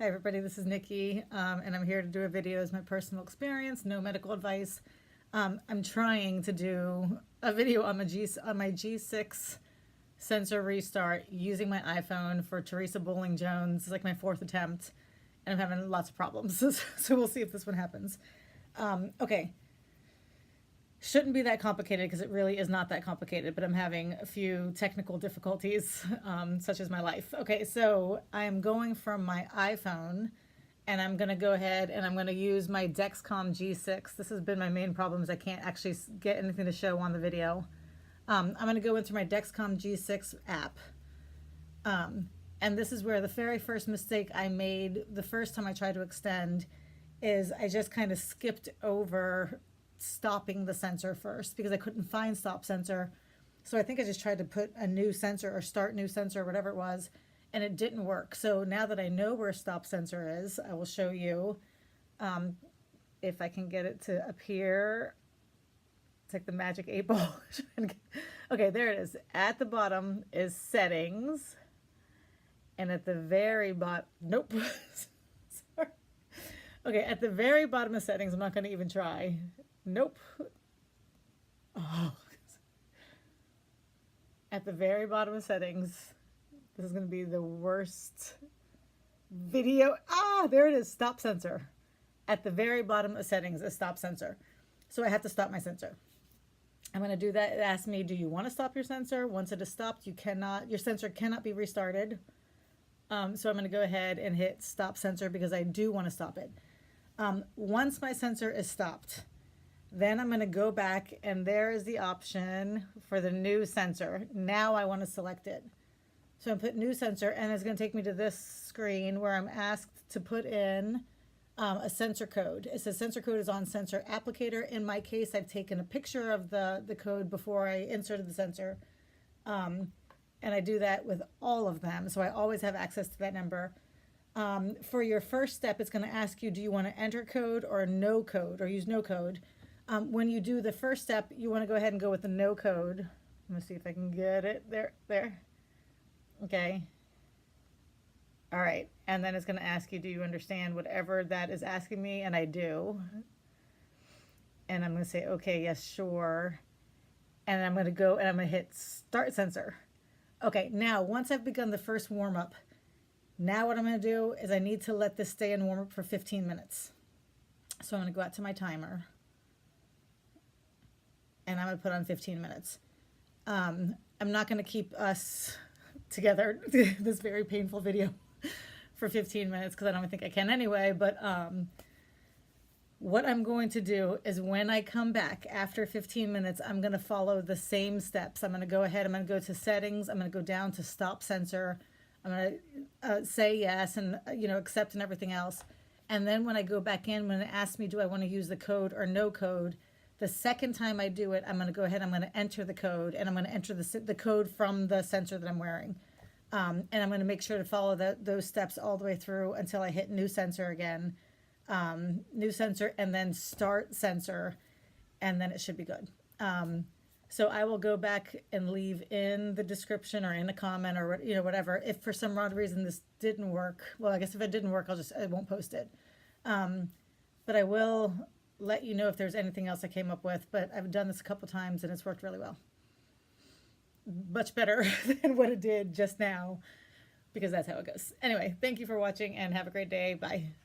Hi everybody, this is Nikki, and I'm here to do a video as my personal experience, no medical advice. I'm trying to do a video on my G6 sensor restart using my iPhone for Theresa Bowling Jones. It's like my 4th attempt, and I'm having lots of problems, so we'll see if this one happens. Okay. Shouldn't be that complicated because it really is not that complicated, but I'm having a few technical difficulties, such as my life. Okay, so I'm going from my iPhone and I'm going to go ahead and I'm going to use my Dexcom G6. This has been my main problem is I can't actually get anything to show on the video. I'm going to go into my Dexcom G6 app. And this is where the very first mistake I made the first time I tried to extend is I just kind of skipped over stopping the sensor first because I couldn't find stop sensor. So I think I just tried to put a new sensor or start new sensor, whatever it was, and it didn't work. So now that I know where stop sensor is, I will show you if I can get it to appear. It's like the magic 8 ball. Okay, there it is. At the bottom is settings. And at the very bottom, nope. Sorry. Okay, at the very bottom of settings, I'm not going to even try. Nope. Oh. At the very bottom of settings, this is going to be the worst video. Ah, there it is, stop sensor. At the very bottom of settings is stop sensor. So I have to stop my sensor. I'm going to do that. It asks me, do you want to stop your sensor? Once it is stopped, your sensor cannot be restarted. So I'm going to go ahead and hit stop sensor because I do want to stop it. Once my sensor is stopped, then I'm going to go back and there is the option for the new sensor. Now I want to select it. So I put new sensor and it's going to take me to this screen where I'm asked to put in a sensor code. It says sensor code is on sensor applicator. In my case, I've taken a picture of the code before I inserted the sensor. And I do that with all of them. So I always have access to that number. For your first step, it's going to ask you, do you want to enter code or no code or use no code? When you do the first step, you want to go ahead and go with the no code. Let me see if I can get it. There. Okay. All right. And then it's going to ask you, do you understand whatever that is asking me? And I do. And I'm going to say, okay, yes, sure. And I'm going to go and I'm going to hit start sensor. Okay. Now, once I've begun the first warm up, now what I'm going to do is I need to let this stay in warm up for 15 minutes. So I'm going to go out to my timer. And I'm going to put on 15 minutes. I'm not going to keep us together, this very painful video, for 15 minutes because I don't think I can anyway. But what I'm going to do is when I come back after 15 minutes, I'm going to follow the same steps. I'm going to go ahead, I'm going to go to settings, I'm going to go down to stop sensor. I'm going to say yes and, accept and everything else. And then when I go back in, when it asks me, do I want to use the code or no code, the second time I do it, I'm going to go ahead, I'm going to enter the code, and I'm going to enter the code from the sensor that I'm wearing. And I'm going to make sure to follow those steps all the way through until I hit new sensor again, new sensor, and then start sensor, and then it should be good. So I will go back and leave in the description or in a comment or whatever. If for some odd reason this didn't work, well, I guess if it didn't work, I won't post it. But I will let you know if there's anything else I came up with. But I've done this a couple times and it's worked really well. Much better than what it did just now because that's how it goes. Anyway, thank you for watching and have a great day. Bye.